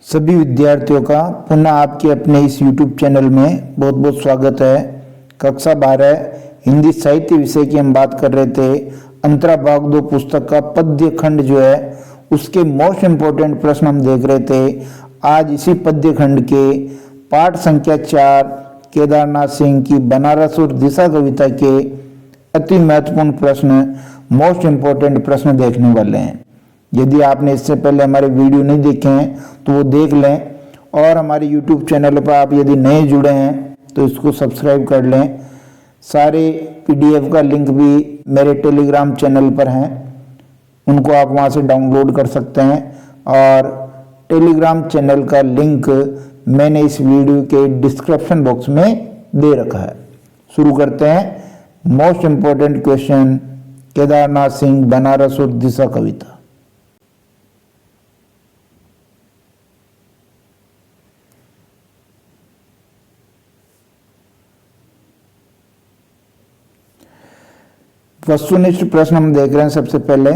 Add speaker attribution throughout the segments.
Speaker 1: सभी विद्यार्थियों का पुनः आपके अपने इस YouTube चैनल में बहुत बहुत स्वागत है। कक्षा 12 हिंदी साहित्य विषय की हम बात कर रहे थे। अंतरा भाग 2 पुस्तक का पद्य खंड जो है उसके मोस्ट इम्पोर्टेंट प्रश्न हम देख रहे थे। आज इसी पद्य खंड के पाठ संख्या 4 केदारनाथ सिंह की बनारस और दिशा कविता के अति महत्वपूर्ण प्रश्न, मोस्ट इम्पोर्टेंट प्रश्न देखने वाले हैं। यदि आपने इससे पहले हमारे वीडियो नहीं देखे हैं तो वो देख लें, और हमारे YouTube चैनल पर आप यदि नए जुड़े हैं तो इसको सब्सक्राइब कर लें। सारे PDF का लिंक भी मेरे टेलीग्राम चैनल पर हैं, उनको आप वहाँ से डाउनलोड कर सकते हैं, और टेलीग्राम चैनल का लिंक मैंने इस वीडियो के डिस्क्रिप्शन बॉक्स में दे रखा है। शुरू करते हैं। Most important question, Kedarnath Singh Banaras और दिशा कविता। वस्तुनिष्ठ प्रश्न हम देख रहे हैं। सबसे पहले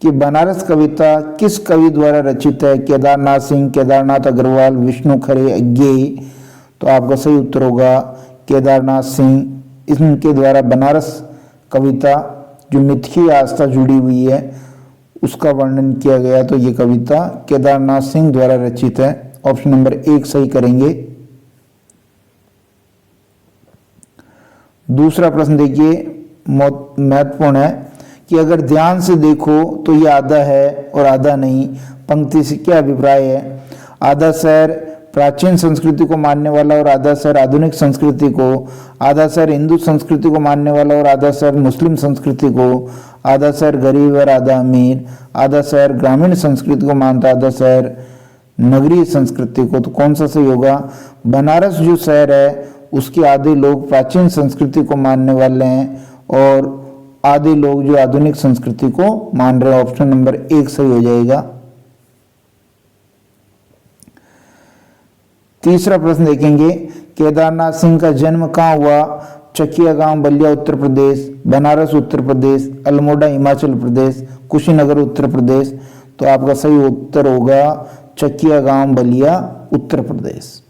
Speaker 1: कि बनारस कविता किस कवि द्वारा रचित है? केदारनाथ सिंह, केदारनाथ अग्रवाल, विष्णु खरे, अज्ञेय। तो आपका सही उत्तर होगा केदारनाथ सिंह। इनके द्वारा बनारस कविता जो मिथकीय आस्था जुड़ी हुई है उसका वर्णन किया गया। तो ये कविता केदारनाथ सिंह द्वारा रचित है। ऑप्शन नंबर 1 सही करेंगे। दूसरा प्रश्न देखिए, महत्वपूर्ण है कि अगर ध्यान से देखो तो ये आधा है और आधा नहीं। पंक्ति से क्या अभिप्राय है? आधा शहर प्राचीन संस्कृति को मानने वाला और आधा शहर आधुनिक संस्कृति को, आधा शहर हिंदू संस्कृति को मानने वाला और आधा शहर मुस्लिम संस्कृति को, आधा शहर गरीब और आधा अमीर, आधा शहर ग्रामीण संस्कृति को मानता, आधा शहर नगरीय संस्कृति को। तो कौन सा सही होगा? बनारस जो शहर है उसके आधे लोग प्राचीन संस्कृति को मानने वाले हैं और आधे लोग जो आधुनिक संस्कृति को मान रहे हैं। ऑप्शन नंबर 1 सही हो जाएगा। तीसरा प्रश्न देखेंगे, केदारनाथ सिंह का जन्म कहाँ हुआ? चकिया गांव बलिया उत्तर प्रदेश, बनारस उत्तर प्रदेश, अल्मोड़ा हिमाचल प्रदेश, कुशीनगर उत्तर प्रदेश। तो आपका सही उत्तर होगा चकिया गांव बलिया उत्तर प्रदेश।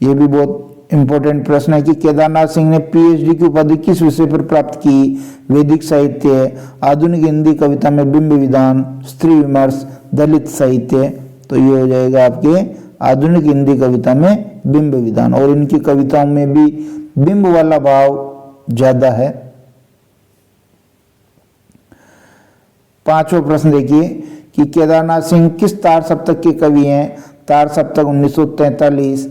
Speaker 1: यह भी बहुत इंपॉर्टेंट प्रश्न है कि केदारनाथ सिंह ने PhD की उपाधि किस विषय पर प्राप्त की? वैदिक साहित्य, आधुनिक हिंदी कविता में बिंब विधान, स्त्री विमर्श, दलित साहित्य। तो ये हो जाएगा आपके आधुनिक हिंदी कविता में बिंब विधान, और इनकी कविताओं में भी बिंब वाला भाव ज्यादा है। पांचवा प्रश्न देखिए कि केदारनाथ सिंह किस तार सप्तक के कवि हैं? तार सप्तक 1943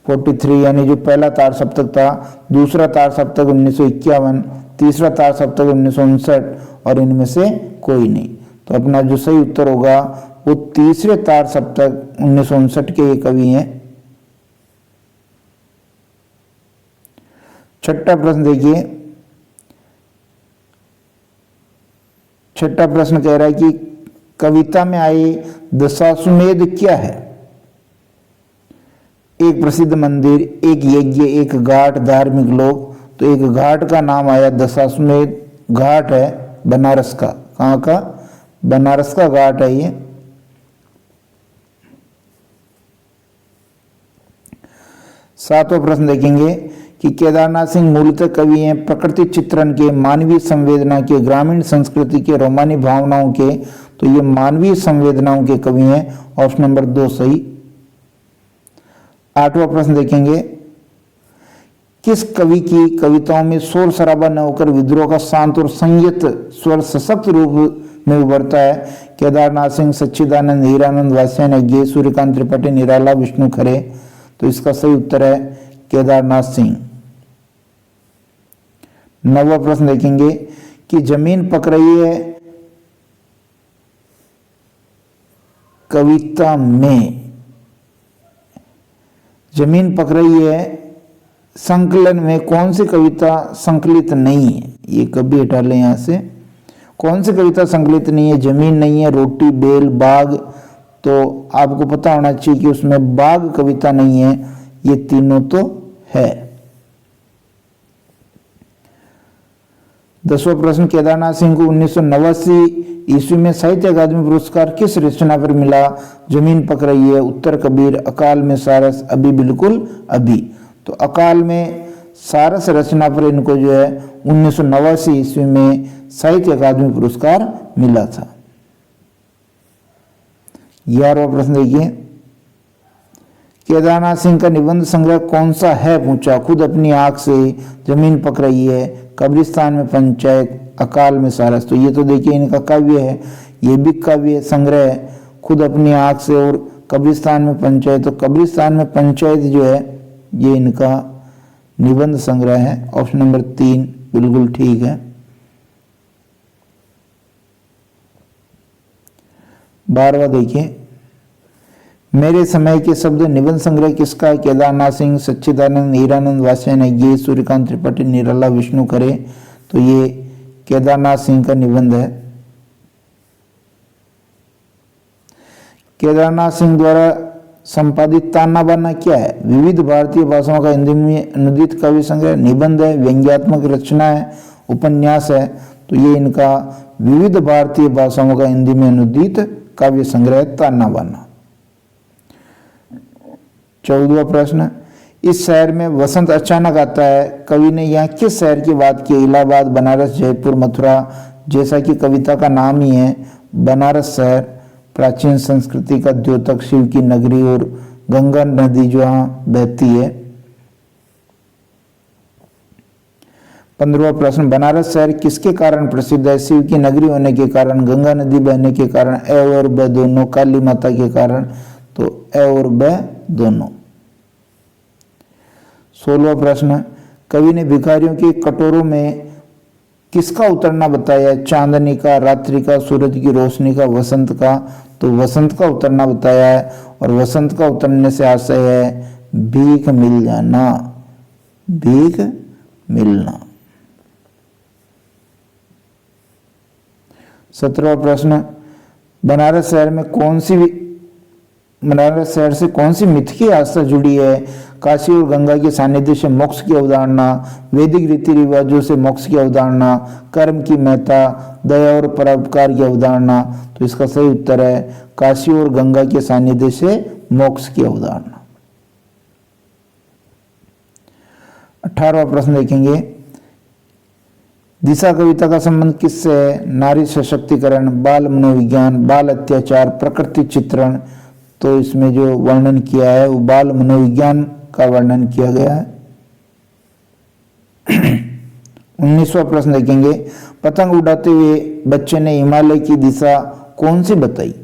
Speaker 1: 43 यानी जो पहला तार सप्तक था, दूसरा तार सप्तक 1951, तीसरा तार सप्तक 1959, और इनमें से कोई नहीं। तो अपना जो सही उत्तर होगा वो तीसरे तार सप्तक 1959 के ये कवि हैं। छठा प्रश्न देखिए। छठा प्रश्न कह रहा है कि कविता में आए दशाश्वमेध क्या है? एक प्रसिद्ध मंदिर, एक यज्ञ, एक घाट, धार्मिक लोग। तो एक घाट का नाम आया, दशाश्वमेध घाट है बनारस का। कहाँ का? बनारस का घाट है ये। सातवां प्रश्न देखेंगे कि केदारनाथ सिंह मूलतः कवि हैं प्रकृति चित्रण के, मानवीय संवेदना के, ग्रामीण संस्कृति के, रोमानी भावनाओं के। तो ये मानवीय संवेदनाओं के कवि हैं। ऑप्शन नंबर 2 सही। आठवां प्रश्न देखेंगे, किस कवि की कविताओं में शोर शराबा न होकर विद्रोह का शांत और संयत स्वर सशक्त रूप में उभरता है? केदारनाथ सिंह, सच्चिदानंद, हीरानंद वात्स्यायन, अज्ञेय, सूर्यकांत त्रिपाठी, निराला, विष्णु खरे। तो इसका सही उत्तर है केदारनाथ सिंह। नौवां प्रश्न देखेंगे कि जमीन पक रही है कविता में, जमीन पक रही है संकलन में कौन सी कविता संकलित नहीं है? ये कभी हटा लें यहां से। कौन सी कविता संकलित नहीं है? जमीन नहीं है, रोटी, बेल, बाग। तो आपको पता होना चाहिए कि उसमें बाग कविता नहीं है। ये तीनों तो है। 10वां प्रश्न, केदारनाथ सिंह को 1989 ईस्वी में साहित्य अकादमी पुरस्कार किस रचना पर मिला? जमीन पक रही है, उत्तर कबीर, अकाल में सारस, अभी बिल्कुल अभी। तो अकाल में सारस रचना पर इनको जो है 1989 ईस्वी में साहित्य अकादमी पुरस्कार मिला था। 11वां प्रश्न देखिए, केदारनाथ सिंह का निबंध संग्रह कौन सा है? पूछा। खुद अपनी आंख से, जमीन पक रही है, कब्रिस्तान में पंचायत, अकाल में सारस। तो ये तो देखिए इनका काव्य है, ये भी काव्य संग्रह है, खुद अपनी आंख से और कब्रिस्तान में पंचायत। तो कब्रिस्तान में पंचायत जो है ये इनका निबंध संग्रह है। ऑप्शन नंबर 3 बिल्कुल ठीक है। 12वां देखिए, मेरे समय के शब्द निबंध संग्रह किसका है? केदारनाथ सिंह, सच्चिदानंद, हीरानंद वात्स्यायन, ये सूर्यकांत त्रिपाठी, निराला विष्णु खरे। तो ये केदारनाथ सिंह का निबंध है। केदारनाथ सिंह द्वारा संपादित ताना बाना क्या है? विविध भारतीय भाषाओं का हिंदी में अनुदित काव्य संग्रह, निबंध है, व्यंग्यात्मक रचना है, उपन्यास है। तो ये इनका विविध भारतीय भाषाओं का हिंदी में अनुदित काव्य संग्रह ताना बाना। 14वां प्रश्न, इस शहर में वसंत अचानक आता है, कवि ने यहाँ किस शहर की बात की? इलाहाबाद, बनारस, जयपुर, मथुरा। जैसा कि कविता का नाम ही है, बनारस शहर प्राचीन संस्कृति का द्योतक, शिव की नगरी और गंगा नदी जो यहाँ बहती है। 15वां प्रश्न, बनारस शहर किसके कारण प्रसिद्ध है? शिव की नगरी होने के कारण, गंगा नदी बहने के कारण, ए और ब दोनों, काली माता के कारण। तो ए और ब दोनों। 16वां प्रश्न, कवि ने भिखारियों के कटोरों में किसका उतरना बताया? चांदनी का, रात्रि का, सूरज की रोशनी का, वसंत का। तो वसंत का उतरना बताया है, और वसंत का उतरने से आशय है भीख मिल जाना, भीख मिलना। 17वां प्रश्न, बनारस शहर से कौन सी मिथ की आस्था जुड़ी है? काशी और गंगा के सानिध्य से मोक्ष की अवधारणा, वैदिक रीति रिवाजों से मोक्ष की अवधारणा, कर्म की महत्ता, दया और परोपकार की अवधारणा। तो इसका सही उत्तर है काशी और गंगा के सानिध्य से मोक्ष की अवधारणा। 18वां प्रश्न देखेंगे, दिशा कविता का संबंध किससे है? नारी सशक्तिकरण, बाल मनोविज्ञान, बाल अत्याचार, प्रकृति चित्रण। तो इसमें जो वर्णन किया है वो बाल मनोविज्ञान का वर्णन किया गया है। 19वां प्रश्न देखेंगे, पतंग उड़ाते हुए बच्चे ने हिमालय की दिशा कौन सी बताई?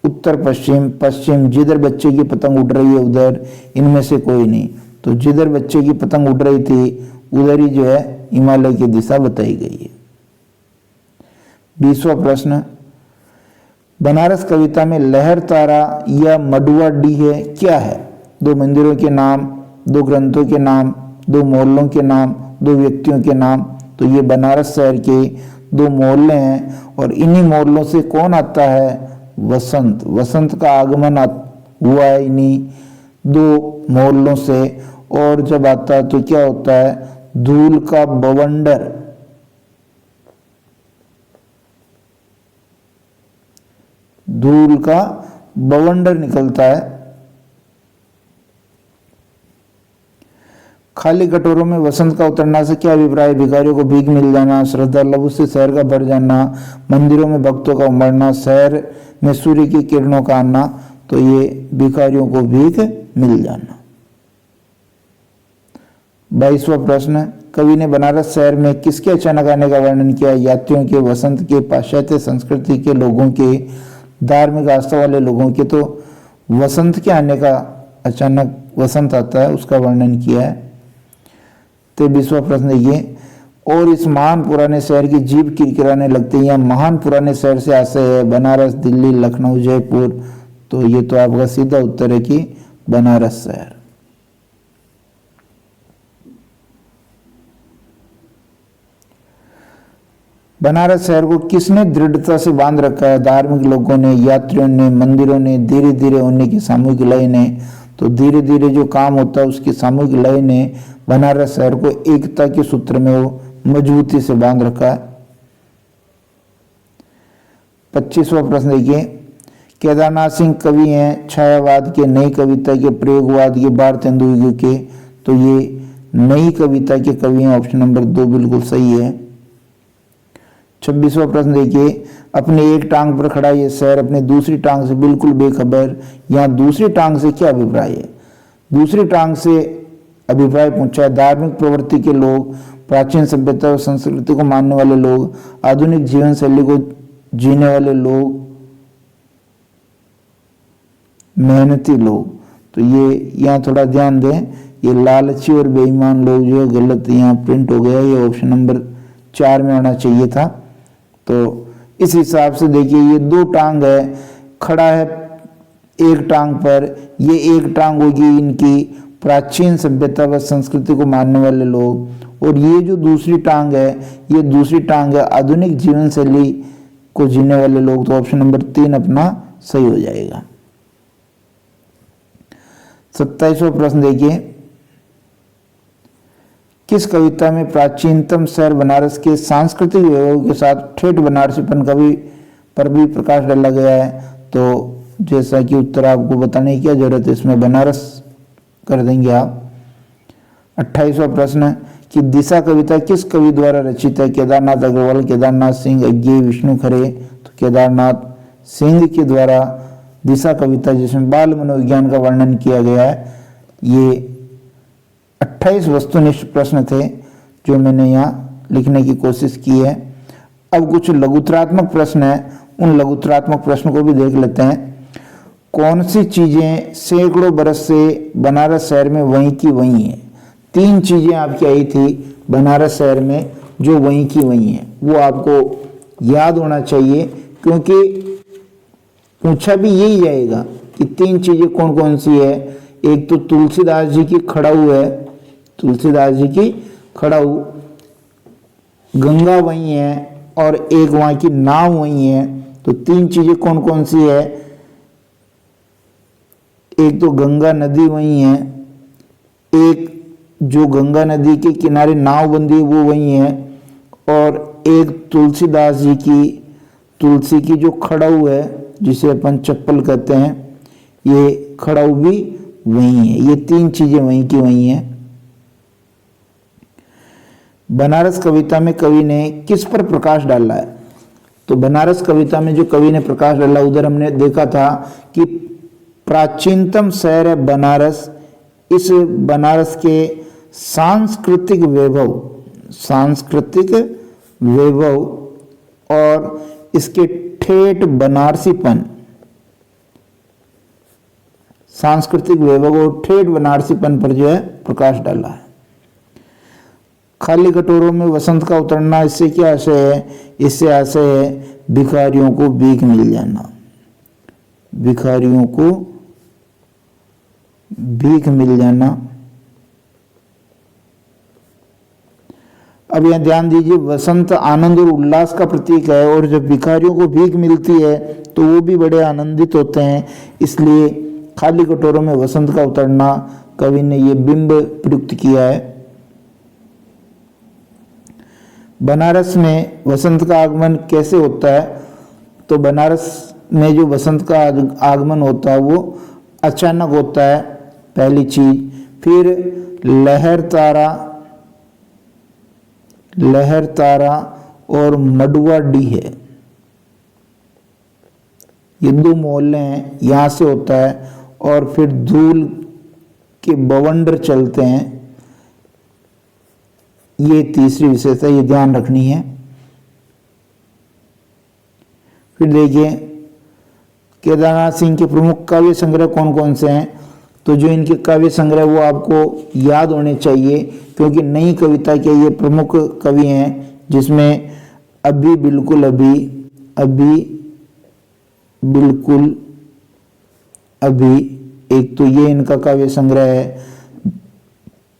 Speaker 1: उत्तर, पश्चिम, पश्चिम। जिधर बच्चे की पतंग उड़ रही है उधर, इनमें से कोई नहीं। तो जिधर बच्चे की पतंग उड़ रही थी उधर ही जो है हिमालय की दिशा बताई गई है। 20वां प्रश्न, बनारस कविता में लहर तारा या मडुआ डी है क्या है? 2 मंदिरों के नाम, 2 ग्रंथों के नाम, 2 मोहल्लों के नाम, 2 व्यक्तियों के नाम। तो ये बनारस शहर के 2 मोहल्ले हैं, और इन्हीं मोहल्लों से कौन आता है? वसंत। वसंत का आगमन हुआ है इन्हीं 2 मोहल्लों से। और जब आता है तो क्या होता है? धूल का बवंडर, धूल का बवंडर निकलता है। खाली कटोरों में वसंत का उतरना से क्या अभिप्राय? भिखारियों को भीख मिल जाना, श्रद्धा लघु से शहर का भर जाना, मंदिरों में भक्तों का उमड़ना, शहर में सूर्य की किरणों का आना। तो ये भिखारियों को भीख मिल जाना। 22वां प्रश्न, कवि ने बनारस शहर में किसके अचानक आने का वर्णन किया? यात्रियों के, वसंत के, पाश्चात्य संस्कृति के लोगों के, धार्मिक आस्था वाले लोगों के। तो वसंत के आने का, अचानक वसंत आता है उसका वर्णन किया है। 23वां प्रश्न ये, और इस महान पुराने शहर की जीभ किरकिराने लगती है। यहाँ महान पुराने शहर से आशय है बनारस, दिल्ली, लखनऊ, जयपुर। तो ये तो आपका सीधा उत्तर है कि बनारस शहर। बनारस शहर को किसने दृढ़ता से बांध रखा है? धार्मिक लोगों ने, यात्रियों ने, मंदिरों ने, धीरे धीरे होने की सामूहिक लय ने। तो धीरे धीरे जो काम होता है उसकी सामूहिक लय ने बनारस शहर को एकता के सूत्र में वो मजबूती से बांध रखा है। 25वां प्रश्न देखिए, केदारनाथ सिंह कवि हैं छायावाद के, नई कविता के, प्रयोगवाद के, भारतेंदु युग के। तो ये नई कविता के कवि हैं, ऑप्शन नंबर 2 बिल्कुल सही है। 26वां प्रश्न देखिए, अपने एक टांग पर खड़ा ये शहर अपनी दूसरी टांग से बिल्कुल बेखबर। यहाँ दूसरी टांग से क्या अभिप्राय है? दूसरी टांग से अभिप्राय पूछा है धार्मिक प्रवृत्ति के लोग, प्राचीन सभ्यता और संस्कृति को मानने वाले लोग, आधुनिक जीवन शैली को जीने वाले लोग, मेहनती लोग। तो ये यहाँ थोड़ा ध्यान दें, ये लालची और बेईमान लोग जो है गलत यहाँ प्रिंट हो गया, ये ऑप्शन नंबर 4 में आना चाहिए था। तो इस हिसाब से देखिए, ये 2 टांग है, खड़ा है एक टांग पर, ये एक टांग होगी इनकी प्राचीन सभ्यता व संस्कृति को मानने वाले लोग, और ये जो दूसरी टांग है, ये दूसरी टांग है आधुनिक जीवन शैली को जीने वाले लोग। तो ऑप्शन नंबर 3 अपना सही हो जाएगा। 27वां प्रश्न देखिए, किस कविता में प्राचीनतम शहर बनारस के सांस्कृतिक वैभव के साथ ठेठ बनारसीपन कवि पर भी प्रकाश डाला गया है? तो जैसा कि उत्तर आपको बताने की क्या जरूरत है, इसमें बनारस कर देंगे आप। 28वां प्रश्न कि दिशा कविता किस कवि द्वारा रचित है? केदारनाथ अग्रवाल, केदारनाथ सिंह, अज्ञेय, विष्णु खरे। तो केदारनाथ सिंह के द्वारा दिशा कविता, जिसमें बाल मनोविज्ञान का वर्णन किया गया है। ये 28 वस्तुनिष्ठ प्रश्न थे जो मैंने यहाँ लिखने की कोशिश की है। अब कुछ लघुतरात्मक प्रश्न हैं, उन लघुतरात्मक प्रश्न को भी देख लेते हैं। कौन सी चीजें सैकड़ों बरस से बनारस शहर में वहीं की वहीं है? 3 चीजें आपकी आई थी बनारस शहर में जो वहीं की वहीं है, वो आपको याद होना चाहिए, क्योंकि पूछा भी यही जाएगा कि 3 चीजें कौन कौन सी है। एक तो तुलसीदास जी की खड़ाऊ है, तुलसीदास जी की खड़ाऊ, गंगा वहीं है, और एक वहां की नाव वहीं है। तो 3 चीजें कौन कौन सी है? एक तो गंगा नदी वहीं है, एक जो गंगा नदी के किनारे नाव बंदी है वो वहीं है, और एक तुलसीदास जी की तुलसी की जो खड़ाऊ है, जिसे अपन चप्पल कहते हैं, ये खड़ाऊ भी वहीं है। ये 3 चीजें वहीं की वहीं है। बनारस कविता में कवि ने किस पर प्रकाश डाला है? तो बनारस कविता में जो कवि ने प्रकाश डाला, उधर हमने देखा था कि प्राचीनतम शहर है बनारस। इस बनारस के सांस्कृतिक वैभव और इसके ठेठ बनारसीपन, सांस्कृतिक वैभव और ठेठ बनारसीपन पर जो है प्रकाश डाला है। खाली कटोरों में वसंत का उतरना, इससे क्या आशय है? इससे आशय है भिखारियों को भीख मिल जाना, भिखारियों को भीख मिल जाना। अब यहां ध्यान दीजिए, वसंत आनंद और उल्लास का प्रतीक है, और जब भिखारियों को भीख मिलती है तो वो भी बड़े आनंदित होते हैं। इसलिए खाली कटोरों में वसंत का उतरना, कवि ने ये बिंब प्रयुक्त किया है। बनारस में वसंत का आगमन कैसे होता है? तो बनारस में जो वसंत का आगमन होता है वो अचानक होता है, पहली चीज। फिर लहर तारा और मडुआ डी है, ये 2 मोहल्ले हैं, यहां से होता है। और फिर धूल के बवंडर चलते हैं, ये तीसरी विशेषता, ये ध्यान रखनी है। फिर देखिए, केदारनाथ सिंह के प्रमुख काव्य संग्रह कौन कौन से हैं? तो जो इनके काव्य संग्रह वो आपको याद होने चाहिए, क्योंकि नई कविता के ये प्रमुख कवि हैं, जिसमें अभी बिल्कुल अभी, एक तो ये इनका काव्य संग्रह है।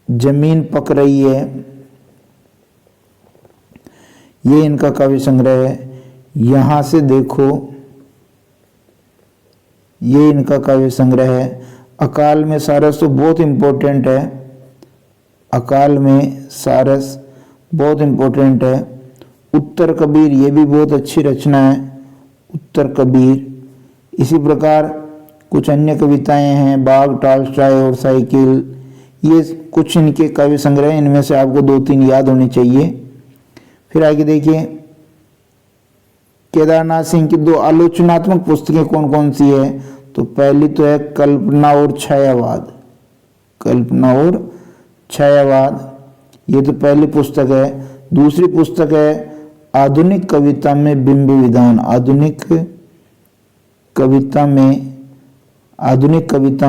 Speaker 1: जमीन पक रही है, ये इनका काव्य संग्रह है। यहां से देखो, ये इनका काव्य संग्रह है। अकाल में सारस तो बहुत इंपॉर्टेंट है, अकाल में सारस बहुत इंपॉर्टेंट है। उत्तर कबीर, ये भी बहुत अच्छी रचना है, उत्तर कबीर। इसी प्रकार कुछ अन्य कविताएं हैं, बाघ, टॉल्स्टॉय और साइकिल। ये कुछ इनके काव्य संग्रह, इनमें से आपको 2-3 याद होने चाहिए। फिर आगे देखिए, केदारनाथ सिंह की 2 आलोचनात्मक पुस्तकें कौन कौन सी है? तो पहली तो है कल्पना और छायावाद। कल्पना और छायावाद, ये तो पहली पुस्तक है। दूसरी पुस्तक है आधुनिक कविता में बिंब विधान। आधुनिक कविता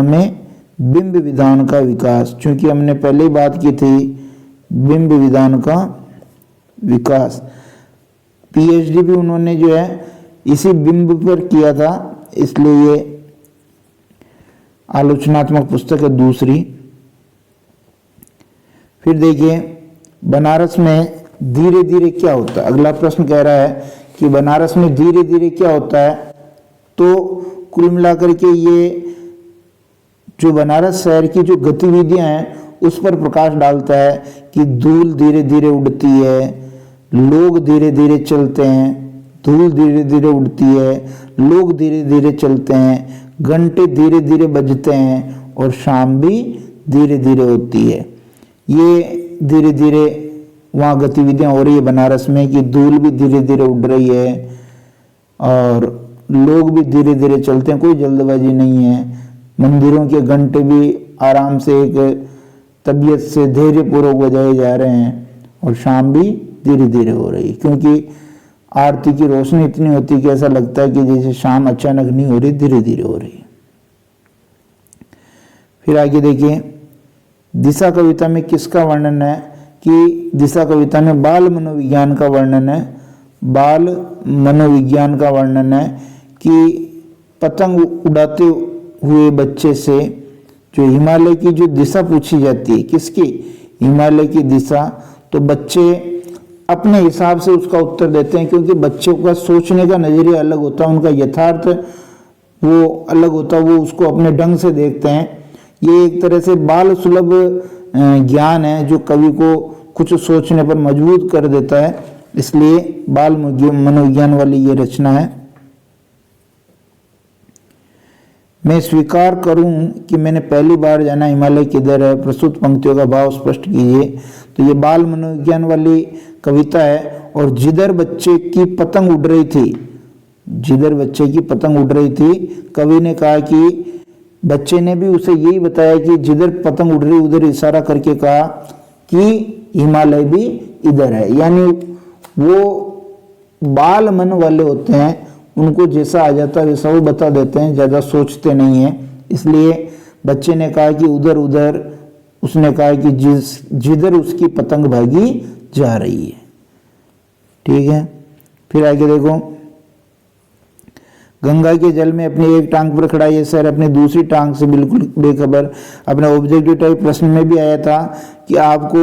Speaker 1: में बिंब विधान का विकास। चूंकि हमने पहले ही बात की थी बिंब विधान का विकास, पीएचडी भी उन्होंने जो है इसी बिंब पर किया था, इसलिए ये आलोचनात्मक पुस्तक है दूसरी। फिर देखिए, बनारस में धीरे धीरे क्या होता है? अगला प्रश्न कह रहा है कि बनारस में धीरे धीरे क्या होता है? तो कुल मिलाकर के ये जो बनारस शहर की जो गतिविधियां हैं उस पर प्रकाश डालता है कि धूल धीरे धीरे उड़ती है, लोग धीरे धीरे चलते हैं। धूल धीरे धीरे उड़ती है, लोग धीरे धीरे चलते हैं, घंटे धीरे धीरे बजते हैं और शाम भी धीरे धीरे होती है। ये धीरे धीरे वहाँ गतिविधियां हो रही है बनारस में कि धूल भी धीरे धीरे उड़ रही है और लोग भी धीरे धीरे चलते हैं, कोई जल्दबाजी नहीं है। मंदिरों के घंटे भी आराम से एक तबीयत से धैर्यपूर्वक बजाए जा रहे हैं और शाम भी धीरे धीरे हो रही है, क्योंकि आरती की रोशनी इतनी होती है कि ऐसा लगता है कि जैसे शाम अचानक नहीं हो रही, धीरे धीरे हो रही है। फिर आगे देखिए, दिशा कविता में किसका वर्णन है? कि दिशा कविता में बाल मनोविज्ञान का वर्णन है। बाल मनोविज्ञान का वर्णन है कि पतंग उड़ाते हुए बच्चे से जो हिमालय की जो दिशा पूछी जाती है, किसकी? हिमालय की दिशा। तो बच्चे अपने हिसाब से उसका उत्तर देते हैं, क्योंकि बच्चों का सोचने का नजरिया अलग होता है, उनका यथार्थ वो अलग होता है, वो उसको अपने ढंग से देखते हैं। ये एक तरह से बाल सुलभ ज्ञान है जो कवि को कुछ सोचने पर मजबूर कर देता है, इसलिए बाल मनोविज्ञान वाली ये रचना है। मैं स्वीकार करूं कि मैंने पहली बार जाना हिमालय किधर है, प्रस्तुत पंक्तियों का भाव स्पष्ट कीजिए। तो ये बाल मनोविज्ञान वाली कविता है। और जिधर बच्चे की पतंग उड़ रही थी, जिधर बच्चे की पतंग उड़ रही थी, कवि ने कहा कि बच्चे ने भी उसे यही बताया कि जिधर पतंग उड़ रही उधर इशारा करके कहा कि हिमालय भी इधर है। यानी वो बाल मन वाले होते हैं, उनको जैसा आ जाता है वैसा वो बता देते हैं, ज़्यादा सोचते नहीं हैं। इसलिए बच्चे ने कहा कि उधर उधर, उसने कहा कि जिधर उसकी पतंग भागी जा रही है। ठीक है। फिर आगे देखो, गंगा के जल में अपनी एक टांग पर खड़ा ये शहर अपनी दूसरी टांग से बिल्कुल बेखबर। अपने ऑब्जेक्टिव टाइप प्रश्न में भी आया था कि आपको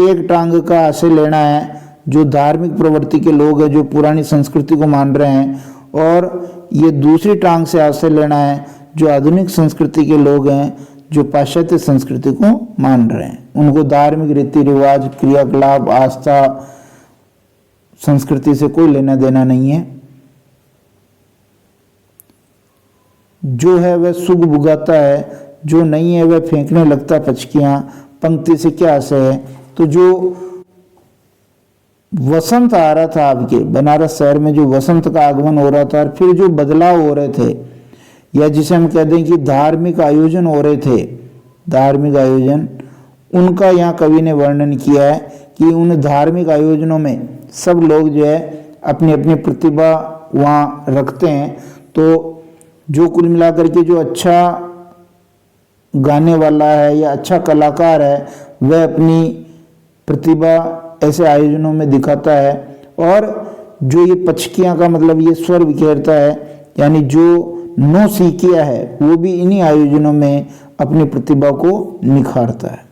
Speaker 1: एक टांग का आशय लेना है जो धार्मिक प्रवृत्ति के लोग हैं, जो पुरानी संस्कृति को मान रहे हैं, और ये दूसरी टांग से आशय लेना है जो आधुनिक संस्कृति के लोग हैं, जो पाश्चात्य संस्कृति को मान रहे हैं। उनको धार्मिक रीति रिवाज, क्रियाकलाप, आस्था, संस्कृति से कोई लेना देना नहीं है। जो है वह सुग बुगाता है, जो नहीं है वह फेंकने लगता पचकियां। पंक्ति से क्या आशय है? तो जो वसंत आ रहा था आपके बनारस शहर में, जो वसंत का आगमन हो रहा था, और फिर जो बदलाव हो रहे थे, या जिसे हम कहते हैं कि धार्मिक आयोजन हो रहे थे, धार्मिक आयोजन, उनका यहाँ कवि ने वर्णन किया है कि उन धार्मिक आयोजनों में सब लोग जो है अपनी अपनी प्रतिभा वहाँ रखते हैं। तो जो कुल मिलाकर के जो अच्छा गाने वाला है या अच्छा कलाकार है, वह अपनी प्रतिभा ऐसे आयोजनों में दिखाता है। और जो ये पचकियां का मतलब ये स्वर बिखेरता है, यानी जो नौ सीखिया है, वो भी इन्हीं आयोजनों में अपनी प्रतिभा को निखारता है।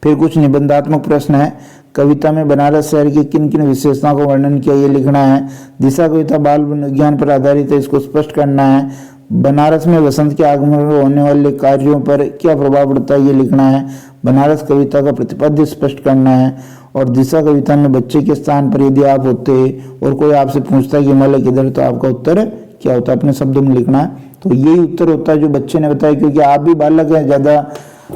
Speaker 1: फिर कुछ निबंधात्मक प्रश्न है। कविता में बनारस शहर की किन किन विशेषताओं का वर्णन किया, ये लिखना है। दिशा कविता बाल विज्ञान पर आधारित है, इसको स्पष्ट करना है। बनारस में वसंत के आगमन में होने वाले कार्यों पर क्या प्रभाव पड़ता है, ये लिखना है। बनारस कविता का प्रतिपाद्य स्पष्ट करना है। और दिशा कविता में बच्चे के स्थान पर यदि आप होते और कोई आपसे पूछता है कि हिमालय किधर है, तो आपका उत्तर क्या होता है, अपने शब्दों में लिखना है। तो यही उत्तर होता है जो बच्चे ने बताया, क्योंकि आप भी बालक हैं, ज़्यादा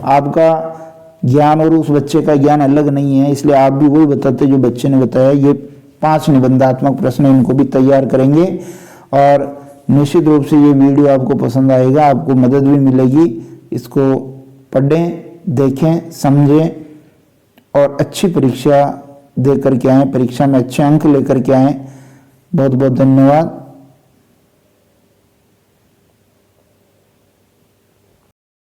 Speaker 1: आपका ज्ञान और उस बच्चे का ज्ञान अलग नहीं है, इसलिए आप भी वही बताते जो बच्चे ने बताया। ये 5 निबंधात्मक प्रश्न इनको भी तैयार करेंगे और निश्चित रूप से ये वीडियो आपको पसंद आएगा, आपको मदद भी मिलेगी। इसको पढ़ें, देखें, समझें और अच्छी परीक्षा दे करके आएँ, परीक्षा में अच्छे अंक लेकर के आएँ। बहुत बहुत धन्यवाद।